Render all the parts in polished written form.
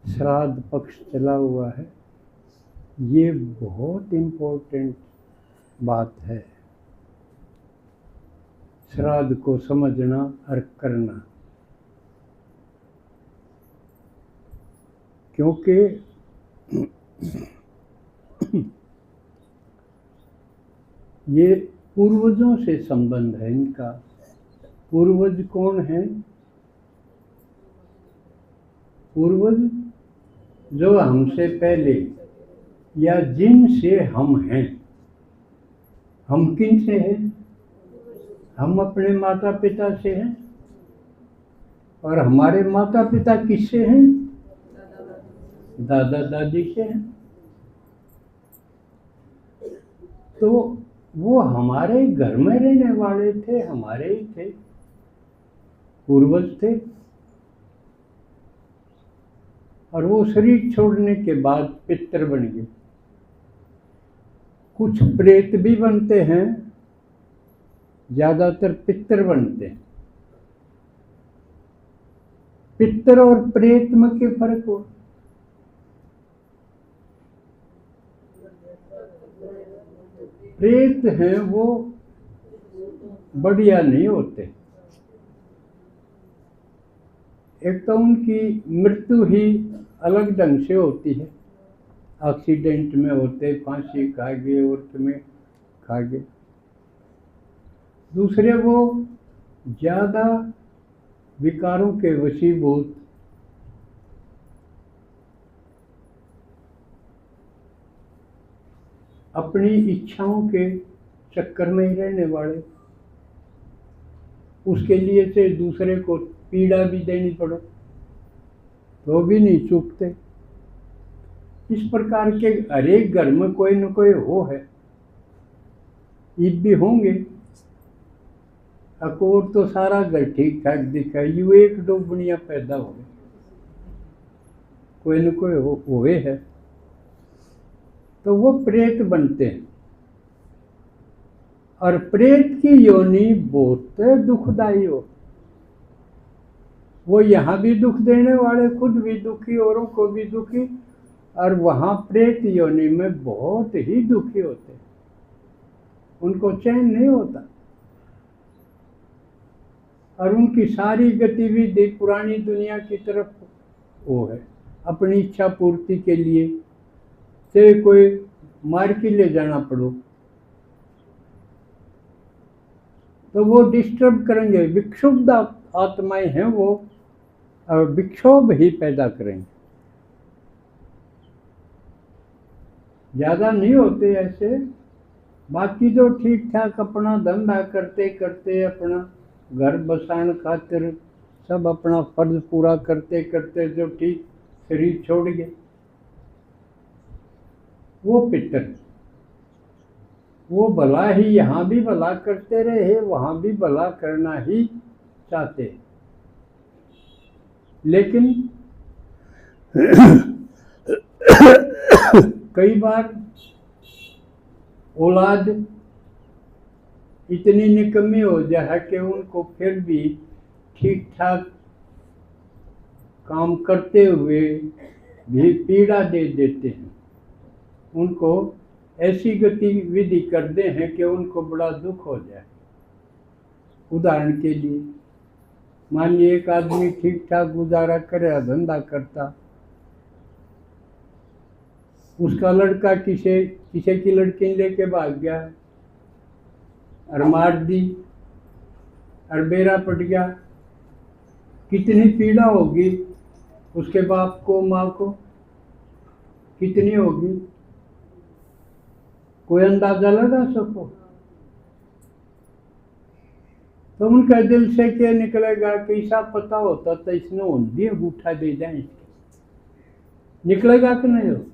श्राद्ध पक्ष चला हुआ है। ये बहुत इम्पोर्टेंट बात है, श्राद्ध को समझना और करना। क्योंकि ये पूर्वजों से संबंध है इनका। पूर्वज कौन है? पूर्वज जो हमसे पहले या जिनसे हम हैं। हम किन से हैं? हम अपने माता पिता से हैं। और हमारे माता पिता किससे हैं? दादा दादी से हैं। तो वो हमारे घर में रहने वाले थे, हमारे ही थे, पूर्वज थे। और वो शरीर छोड़ने के बाद पितर बन गए। कुछ प्रेत भी बनते हैं, ज्यादातर पितर बनते हैं। पितर और प्रेत में क्या फर्क हो? प्रेत हैं वो बढ़िया नहीं होते। एक तो उनकी मृत्यु ही अलग ढंग से होती है, एक्सीडेंट में होते, फांसी खा गए, उर्त में खा गए। दूसरे वो ज्यादा विकारों के वशीभूत, अपनी इच्छाओं के चक्कर में ही रहने वाले, उसके लिए से दूसरे को पीड़ा भी देनी पड़ो तो भी नहीं चूकते। इस प्रकार के हर एक घर में कोई न कोई हो है, ईद भी होंगे। अकोर तो सारा घर ठीक ठाक दिखा, यू एक डोबनिया पैदा हो गए, कोई न कोई होए है। तो वो प्रेत बनते हैं। और प्रेत की योनि बहुत दुखदाई हो। वो यहाँ भी दुख देने वाले, खुद भी दुखी, औरों को भी दुखी, और वहाँ प्रेत योनि में बहुत ही दुखी होते हैं। उनको चैन नहीं होता। और उनकी सारी गतिविधि पुरानी दुनिया की तरफ वो है, अपनी इच्छा पूर्ति के लिए। से कोई मार के ले जाना पड़ो तो वो डिस्टर्ब करेंगे। विक्षुब्ध आत्माएं हैं वो, और विक्षोभ ही पैदा करेंगे। ज्यादा नहीं होते ऐसे। बाकी जो ठीक ठाक अपना धंधा करते करते, अपना घर बसाने खातिर सब अपना फर्ज पूरा करते करते जो ठीक शरीर छोड़ गए, वो पितर। वो भला ही यहाँ भी भला करते रहे, वहाँ भी भला करना ही चाहते। लेकिन कई बार औलाद इतनी निकम्मी हो जाए कि उनको फिर भी ठीक ठाक काम करते हुए भी पीड़ा दे देते हैं। उनको ऐसी गतिविधि करते हैं कि उनको बड़ा दुख हो जाए। उदाहरण के लिए मानिए एक आदमी ठीक ठाक गुजारा करे, धंधा करता, उसका लड़का किसी की लड़की लेके भाग गया और मार दी और बेरा पट गया। कितनी पीड़ा होगी उसके बाप को, माँ को, कितनी होगी? कोई अंदाजा लगा सको? तो उनका दिल से क्या निकलेगा कि ऐसा पता होता तो इसने उन्हें अंगूठा दे जाए, निकलेगा कि नहीं? हो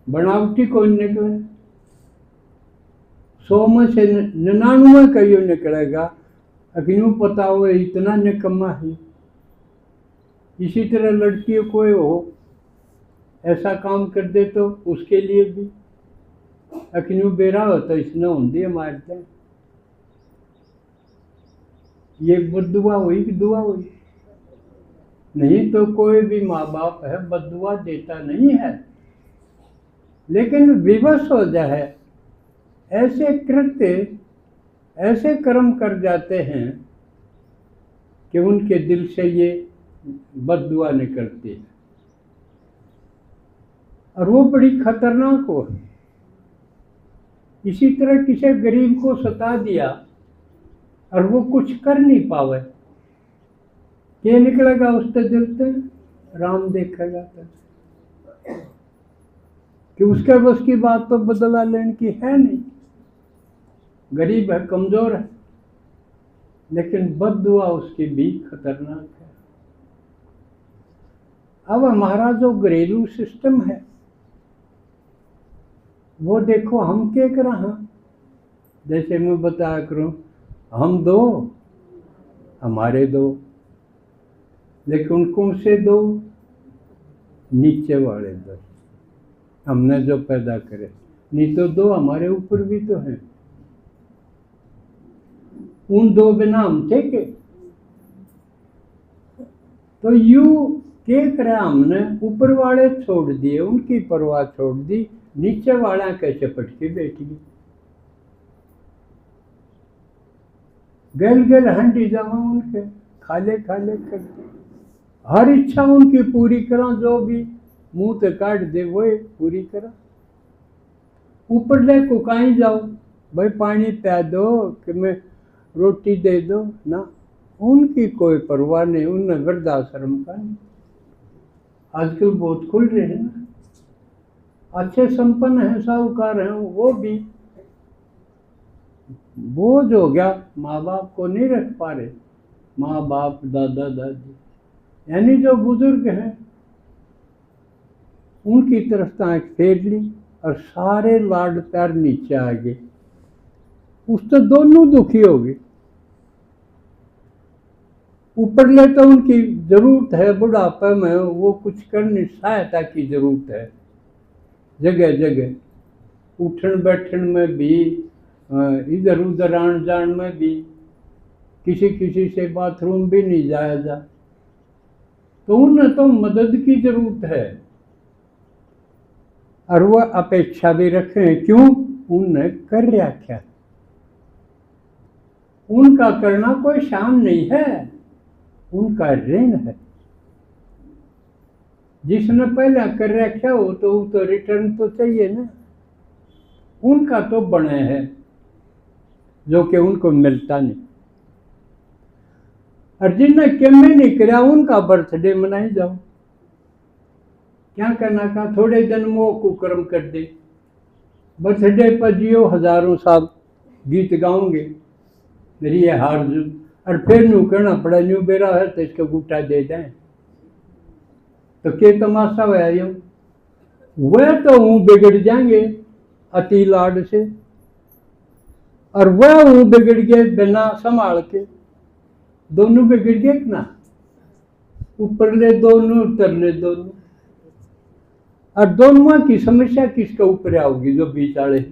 बनावटी कोई निकले, 100 में से 99 कहीं निकलेगा। अग्नियों पता हो इतना निकम्मा है। इसी तरह लड़कियों को हो ऐसा काम कर दे तो उसके लिए भी अग्नियों बेरा होता, इसने उन्हें मार जाए। ये बद्दुआ हुई कि दुआ हुई? नहीं तो कोई भी माँ बाप है बद्दुआ देता नहीं है, लेकिन विवश हो जाए, ऐसे कृत्य ऐसे कर्म कर जाते हैं कि उनके दिल से ये बद्दुआ निकलती है, और वो बड़ी खतरनाक हो है। इसी तरह किसी गरीब को सता दिया और वो कुछ कर नहीं पावे, क्या निकलेगा उसके दिल से? राम देखेगा कि उसके बस की बात तो बदला लेने की है नहीं, गरीब है, कमजोर है, लेकिन बद्दुआ उसकी भी खतरनाक है। अब हमारा जो घरेलू सिस्टम है वो देखो, हम क्या कर रहे हैं। जैसे मैं बताया करूं, हम दो, हमारे दो, लेकिन कौन से दो? नीचे वाले दो, हमने जो पैदा करे। नहीं तो दो हमारे ऊपर भी तो हैं, उन दो बिना हम थे के? तो यू क्या करा हमने? ऊपर वाले छोड़ दिए, उनकी परवाह छोड़ दी, नीचे वाला कैसे पटके बैठी गल गल हंडी जावा उनके, खाले खाले करते, हर इच्छा उनकी पूरी करा, जो भी मुंह ते काट दे वो पूरी करा। ऊपर ले को कहीं जाओ, भाई पानी पिया दो कि मैं रोटी दे दो ना, उनकी कोई परवाह नहीं, उनने वृद्धाश्रम का नहीं। आजकल बहुत खुल रहे हैं ना, अच्छे संपन्न हैं, साहूकार हैं, वो भी बोझ हो गया, माँ बाप को नहीं रख पा रहे। माँ बाप, दादा दादी, यानी जो बुजुर्ग हैं, उनकी तरफ आंख फेर ली और सारे लाड प्यार नीचे आ गए। उस तो दोनों दुखी हो गए। ऊपर ले तो उनकी जरूरत है, बुढ़ापे में वो कुछ करने, सहायता की जरूरत है जगह जगह, उठन बैठन में भी, इधर उधर आन जान में भी, किसी किसी से बाथरूम भी नहीं जाया जा, तो उन्हें तो मदद की जरूरत है। और वह अपेक्षा भी रखें, क्यों? उन्हें कर रखा, उनका करना कोई शान नहीं है, उनका ऋण है। जिसने पहले कर रखा हो तो रिटर्न तो चाहिए ना, उनका तो बने है जो कि उनको मिलता नहीं। और जिनने कमी नहीं करा उनका बर्थडे मनाई जाओ, क्या करना का? थोड़े दिन वो कुकर्म कर दे, बर्थडे पर जियो, हजारों साल गीत गाओगे, मेरी ये हार जू, और फिर न्यू कहना पड़ा न्यू बेरा है तो इसका गुट्टा दे दें, तो क्या तमाशा हुआ यो? वह तो हूँ बिगड़ जाएंगे अति लाड से, और वह हूँ बिगड़ गए बिना संभाल के, दोनों बिगड़ गए ना, ऊपर ले दोनों, उतर ले दोनों, और दोनों की समस्या किसके ऊपर आओगी? जो बीच वाले,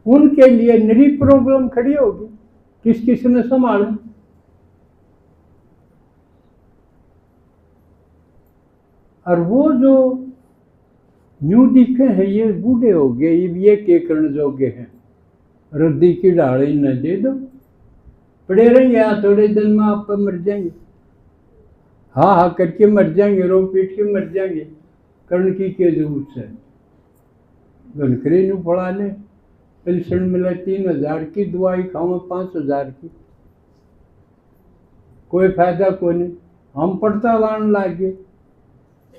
उनके लिए नई प्रॉब्लम खड़ी होगी, किस किस ने संभाला। और वो जो न्यू दिखे हैं, ये बूढ़े हो गए, ये के करण जोगे हैं, रद्दी की डाली न दे दो, पड़े रहेंगे, थोड़े दिन में आप मर जाएंगे, हाँ हाँ करके मर जाएंगे, रो पीट के मर जाएंगे, कर्ण की क्या जरूरत है? घनखरे नू पड़ा ले, पेंशन मिले 3000 की, दवाई खाओ 5000 की, कोई फायदा कोई नहीं। हम पड़ता लाने लागे,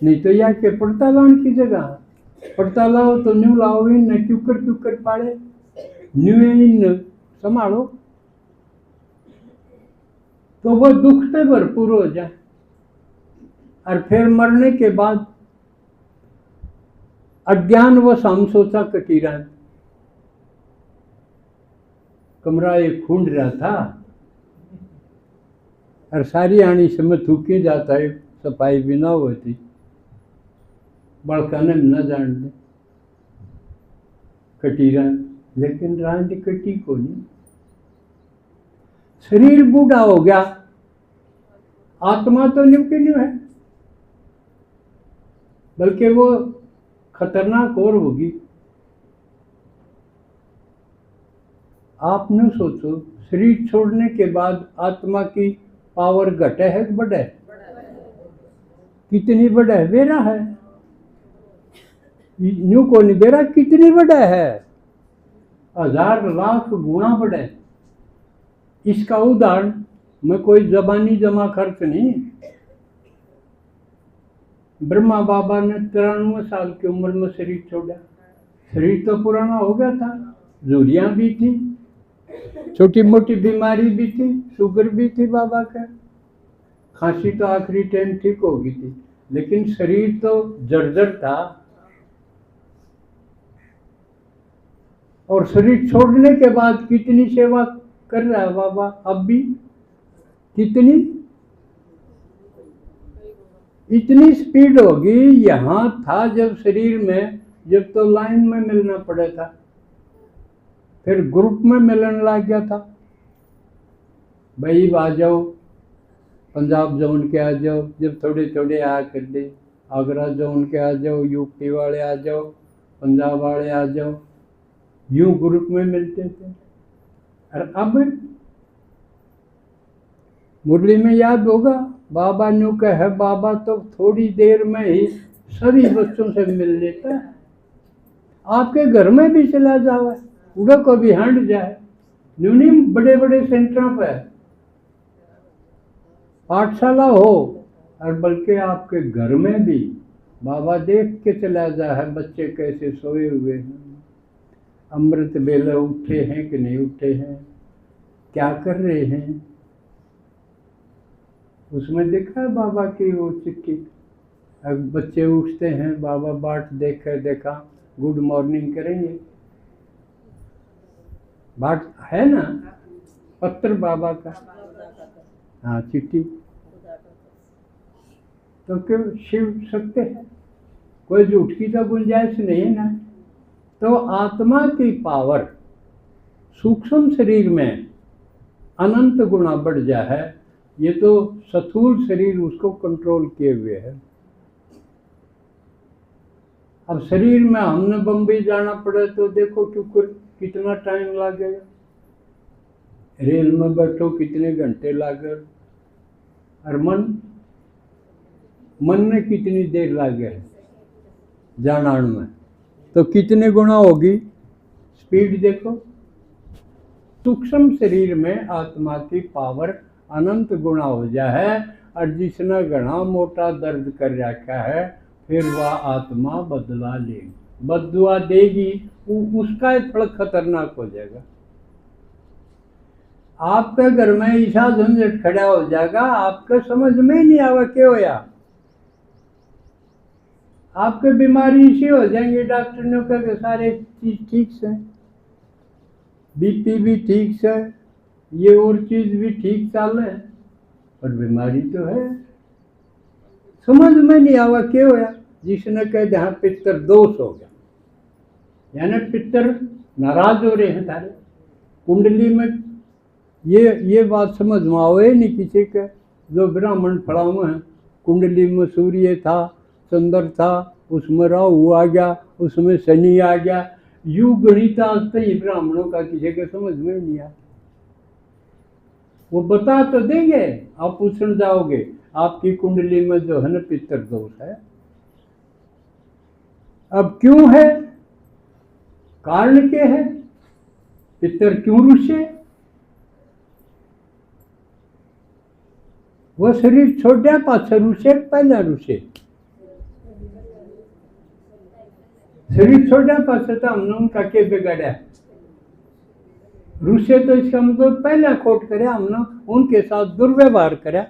नहीं तो या के पड़ता लाने की जगह पड़ता लाओ तो न्यू लाओ, इन क्यूकर क्यूकर पाड़े, न्यू इन संभालो, तो वो दुख से भरपूर हो जाए। और फिर मरने के बाद अज्ञान वो हम सोचा कटीरा, कमरा एक खूंड रहा था, और सारी आनी समय थूकी जाता है, सफाई भी ना होती, बड़काने न जान दे कटीरा, लेकिन रांझ कटी को नहीं। शरीर बूढ़ा हो गया, आत्मा तो न्यू की न्यू है, बल्कि वो खतरनाक और होगी। आप न सोचो, शरीर छोड़ने के बाद आत्मा की पावर घटे है कि बढ़े? कितनी बढ़े है? बेरा है न्यू को नहीं, बेरा कितनी बढ़े है, 1000 लाख गुना बढ़े। इसका उदाहरण मैं कोई जबानी जमा खर्च नहीं। ब्रह्मा बाबा ने 93 साल की उम्र में शरीर छोड़ा। शरीर तो पुराना हो गया था, झुर्रियां भी थी, छोटी मोटी बीमारी भी थी, शुगर भी थी बाबा का, खांसी तो आखिरी टाइम ठीक हो गई थी, लेकिन शरीर तो जर्जर था। और शरीर छोड़ने के बाद कितनी सेवा कर रहा है बाबा अब भी, कितनी, इतनी स्पीड होगी। यहाँ था जब शरीर में, जब तो लाइन में मिलना पड़ा था, फिर ग्रुप में मिलने लग गया था। भाई आ जाओ, पंजाब जोन के आ जाओ, जब थोड़े थोड़े आ कर दे, आगरा जोन के आ जाओ, यूपी वाले आ जाओ, पंजाब वाले आ जाओ, यूं ग्रुप में मिलते थे। और अब मुरली में याद होगा, बाबा न्यू कहे, बाबा तो थोड़ी देर में ही सभी बच्चों से मिल लेता है। आपके घर में भी चला जाओ, उड़ा को भी हंड जाए, न्यू नहीं बड़े बड़े सेंटरों पर पाठशाला हो, और बल्कि आपके घर में भी बाबा देख के चला जा है बच्चे कैसे सोए हुए हैं, अमृत बेले उठे हैं कि नहीं उठे हैं, क्या कर रहे हैं। उसमें देखा है बाबा की वो चिट्ठी, अब बच्चे उठते हैं, बाबा बाट देख कर देखा, गुड मॉर्निंग करेंगे, बाट है ना, पत्र बाबा का, हाँ चिट्ठी, तो क्यों शिव सकते हैं, कोई झूठ की तो गुंजाइश नहीं है ना। तो आत्मा की पावर सूक्ष्म शरीर में अनंत गुना बढ़ जा है, ये तो स्थूल शरीर उसको कंट्रोल किए हुए है। अब शरीर में हमने बम्बई जाना पड़े तो देखो कितना टाइम लगेगा, रेल में बैठो कितने घंटे लागे, और मन में कितनी देर लागे जाना में, तो कितने गुना होगी स्पीड देखो। सूक्ष्म शरीर में आत्मा की पावर अनंत गुना हो जा है, और जिसने घना मोटा दर्द कर रखा है, फिर वह आत्मा बदला लेगी, बदुआ देगी, उसका फल खतरनाक हो जाएगा। आपके घर में ऐसा झंझट खड़ा हो जाएगा, आपके समझ में ही नहीं आवा क्या होया, आपके बीमारी इसी हो जाएंगे। डॉक्टर ने कहा सारे चीज ठीक से, बीपी भी ठीक से, ये और चीज भी ठीक चल रहे, पर बीमारी तो है, समझ में नहीं आवा क्या होया। जिसने कह जहाँ पितर दोष हो गया, यानी पितर नाराज हो रहे हैं तारे कुंडली में, ये बात समझ में आवे नहीं किसी के। जो ब्राह्मण पढ़ा हुए हैं, कुंडली में सूर्य था, चंद्र था, उसमें राहु आ गया, उसमें शनि आ गया, यू गणित आज तक ब्राह्मणों का किसी के समझ में नहीं आया। वो बता तो देंगे, आप पूछने जाओगे आपकी कुंडली में जो है ना पितर दोष है। अब क्यों है, कारण क्या है, पितर क्यों रुसे, वो शरीर छोड़ा पाछा रुसे, पहला रुसे, शरीर छोड़ा पाछा तो हमने उनका के बिगाड़ा, रुसे तो इसका मतलब पहला खोट करे, हमने उनके साथ दुर्व्यवहार करा।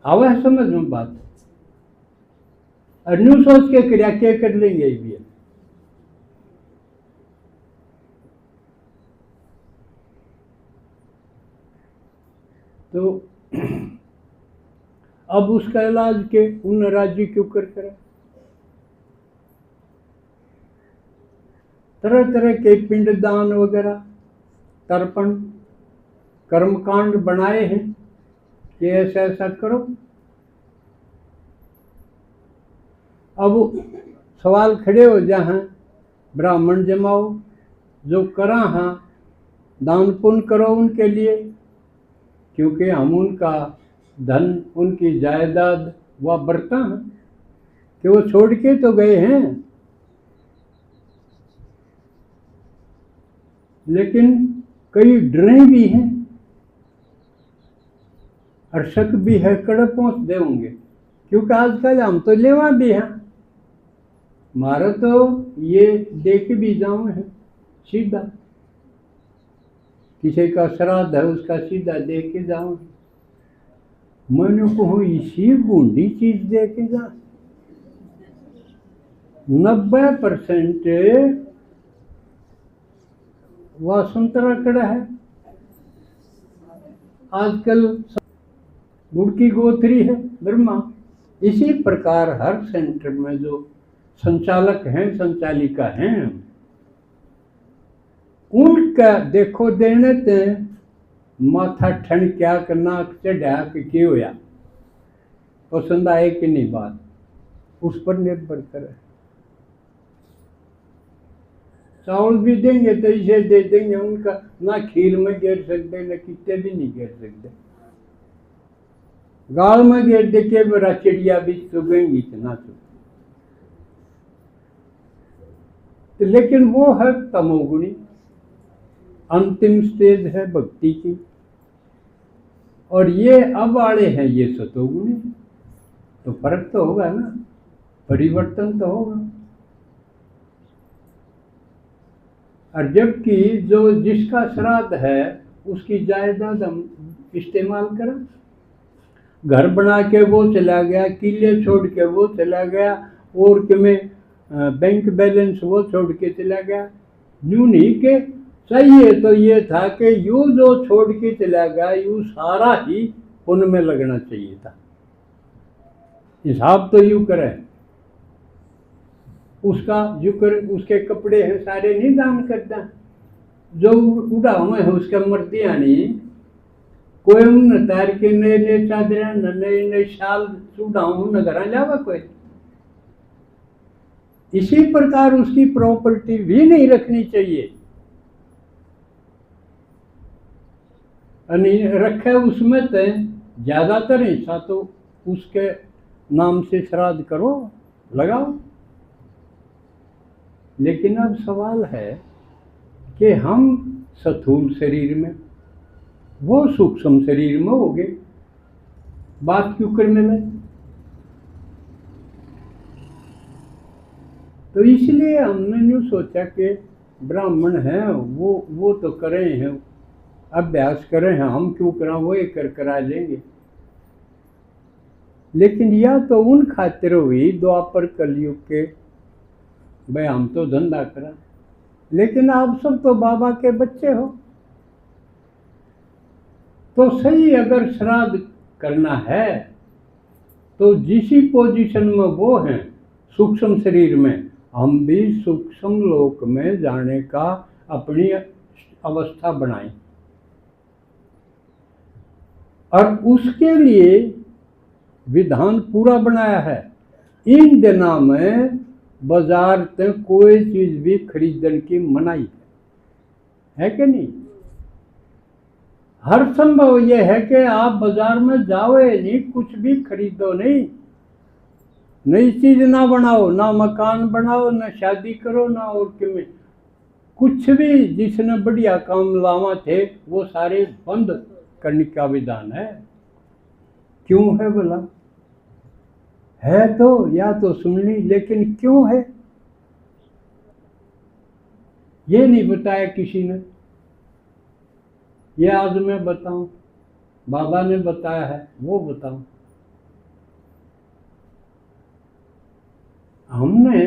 आवा समझ में बात, और न्यू सोच के क्रिया क्या कर लेंगे भी है। तो अब उसका इलाज के उन राज्य क्यों कर करे, तरह तरह के पिंडदान वगैरह, तर्पण, कर्मकांड बनाए हैं कि ऐसा ऐसा करो। अब सवाल खड़े हो जाए, ब्राह्मण जमाओ, जो करा हाँ दान पुण्य करो उनके लिए, क्योंकि हम उनका धन, उनकी जायदाद व बरता है कि वो छोड़ के तो गए हैं। लेकिन कई डरे भी हैं और शक भी है, कड़े पहुंच दे होंगे, क्योंकि आजकल हम तो लेवा भी हैं। मारा तो ये देख भी जाऊं है सीधा, किसी का श्राद्ध है उसका सीधा दे के जाऊं। मैंने कहूँ इसी बूंदी चीज दे के जा। 90% वह संतरा कड़ा है। आजकल गुड़ की गोथरी है ब्रह्मा। इसी प्रकार हर सेंटर में जो संचालक हैं, संचालिका हैं, उनका देखो देने ते माथा ठंड क्या करना चढ़ा कि होया, पसंद आए कि नहीं बात उस पर निर्भर करे। चावल भी देंगे तो इसे दे देंगे, उनका ना खीर में घेर सकते न कितने भी नहीं घेर सकते। गाल में घेर दे के बड़ा चिड़िया भी चुगेंगी ना चुग। तो लेकिन वो है तमोगुणी, अंतिम स्टेज है भक्ति की, और ये अब वाले हैं ये सतोगुणी। तो फर्क तो होगा ना, परिवर्तन तो होगा। और जबकि जो जिसका श्राद्ध है उसकी जायदाद हम इस्तेमाल करें, घर बना के वो चला गया, किले छोड़ के वो चला गया, और कि में बैंक बैलेंस वो छोड़ के चला गया। यूं नहीं के चाहिए तो ये था कि यूं जो छोड़ के चला गया यूं सारा ही पुण्य में लगना चाहिए था। हिसाब तो यूं करें, उसका जुकर, उसके कपड़े हैं सारे नहीं दान करता, जो उड़ा हुए है उसका मर्दिया नहीं, कोई उन तार के नए नए चादर नए नए शाल चूड़ाऊ न घर जावा कोई। इसी प्रकार उसकी प्रॉपर्टी भी नहीं रखनी चाहिए, रखे उसमें तो ज्यादातर हिस्सा तो उसके नाम से श्राद्ध करो, लगाओ। लेकिन अब सवाल है कि हम स्थूल शरीर में, वो सूक्ष्म शरीर में हो गए, बात क्यों करने में। तो इसलिए हमने यूँ सोचा कि ब्राह्मण हैं वो तो करे हैं, अभ्यास करें हैं, हम क्यों करा, वो एक करा लेंगे। लेकिन यह तो उन खातिर हुई द्वापर कलयुग के, भाई हम तो धंधा करा, लेकिन आप सब तो बाबा के बच्चे हो, तो सही अगर श्राद्ध करना है तो जिसी पोजीशन में वो हैं सूक्ष्म शरीर में, हम भी सूक्ष्म लोक में जाने का अपनी अवस्था बनाएं। और उसके लिए विधान पूरा बनाया है। इन दिनों में बाजार से कोई चीज भी खरीदने की मनाही है कि नहीं। हर संभव यह है कि आप बाजार में जाओ नहीं, कुछ भी खरीदो नहीं, नई चीज ना बनाओ, ना मकान बनाओ, ना शादी करो, ना और क्यों कुछ भी जिसने बढ़िया काम लावा थे वो सारे बंद करने का विधान है। क्यों है बोला है तो या तो सुन ली, लेकिन क्यों है ये नहीं बताया किसी ने। ये आज मैं बताऊं, बाबा ने बताया है वो बताऊं। हमने